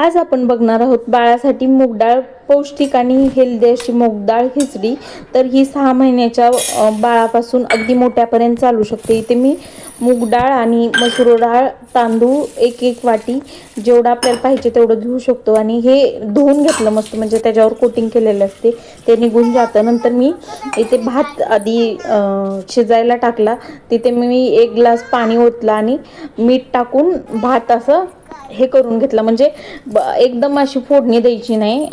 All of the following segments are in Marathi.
आज आपण बघणार आहोत बाळासाठी मूग डाळ, पौष्टिक आणि हेल्दी अशी मूग डाळ खिचडी। तर ही 6 महिन्याच्या बाळापासून अगदी मोठ्यापर्यंत चालू शकते। इथे मी मूग डाळ आणि मसूर डाळ, तांदूळ एक वाटी जेवढा आपल्याला पाहिजे तेवढं घेऊ शकतो आणि हे धुवून घेतलं मस्त, म्हणजे त्याच्यावर कोटिंग केलेलं असते ते निघून जातं। नंतर मी इथे भात आधी शिजायला टाकला, तिथे मी 1 ग्लास पाणी ओतलं आणि मीठ टाकून भात असं हे करून घेतलं, म्हणजे एकदम अशी फोडणी द्यायची नाही,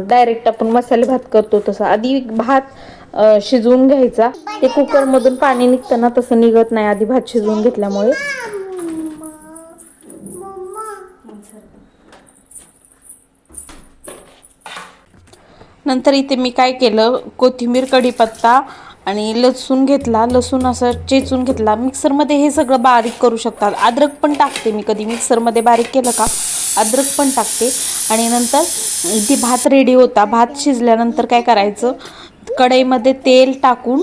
डायरेक्ट आपण मसाले भात करतो तसं आधी भात शिजवून घ्यायचा। ते कुकर मधून पाणी निघताना तसं निघत नाही आधी भात शिजवून घेतल्यामुळे। नंतर इथे मी काय केलं, कोथिंबीर, कढीपत्ता आणि लसूण घेतला, लसूण असं चेचून घेतला। मिक्सरमध्ये हे सगळं बारीक करू शकतात, अद्रक पण टाकते मी, कधी मिक्सरमध्ये बारीक केलं का अद्रक पण टाकते। आणि नंतर इथे भात रेडी होता, भात शिजल्यानंतर काय करायचं, कढईमध्ये तेल टाकून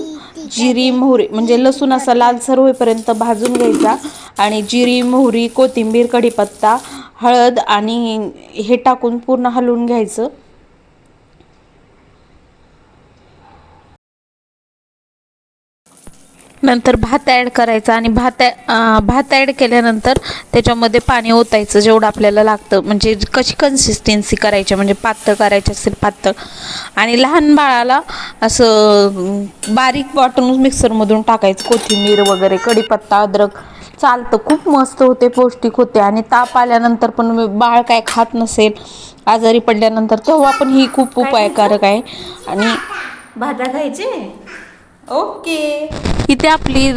जिरी मोहरी, म्हणजे लसूण असा लालसर होईपर्यंत भाजून घ्यायचा आणि जिरी मोहरी, कोथिंबीर, कढीपत्ता, हळद आणि हे टाकून पूर्ण हलवून घ्यायचं। नंतर भात ॲड करायचा आणि भात ॲड केल्यानंतर त्याच्यामध्ये पाणी ओतायचं जेवढं आपल्याला लागतं, म्हणजे कशी कन्सिस्टन्सी करायची, म्हणजे पातळ करायची असेल पातळ। आणि लहान बाळाला असं बारीक वाटून मिक्सरमधून टाकायचं, कोथिंबीर वगैरे, कढीपत्ता, अद्रक चालतं, खूप मस्त होते, पौष्टिक होते। आणि ताप आल्यानंतर पण बाळ काय खात नसेल, आजारी पडल्यानंतर, तेव्हा पण ही खूप उपायकारक आहे। आणि भाता खायचे। ओके, इथे आपली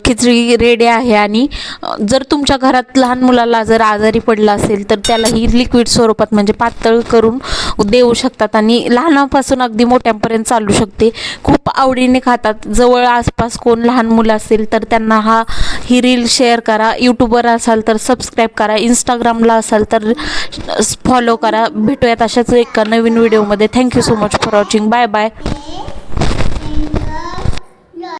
खिचडी रेडी आहे। आणि जर तुमच्या घरात लहान मुलाला जर आजारी पडला असेल तर त्याला ही लिक्विड स्वरूपात, म्हणजे पातळ करून देऊ शकतात आणि लहानापासून अगदी मोठ्यांपर्यंत चालू शकते, खूप आवडीने खातात। जवळ आसपास कोण लहान मुलं असेल तर त्यांना ही रील शेअर करा। यूट्यूबवर असाल तर सबस्क्राईब करा, इंस्टाग्रामला असाल तर फॉलो करा। भेटूयात अशाच एका नवीन व्हिडिओमध्ये। Thank you so much for watching, bye bye.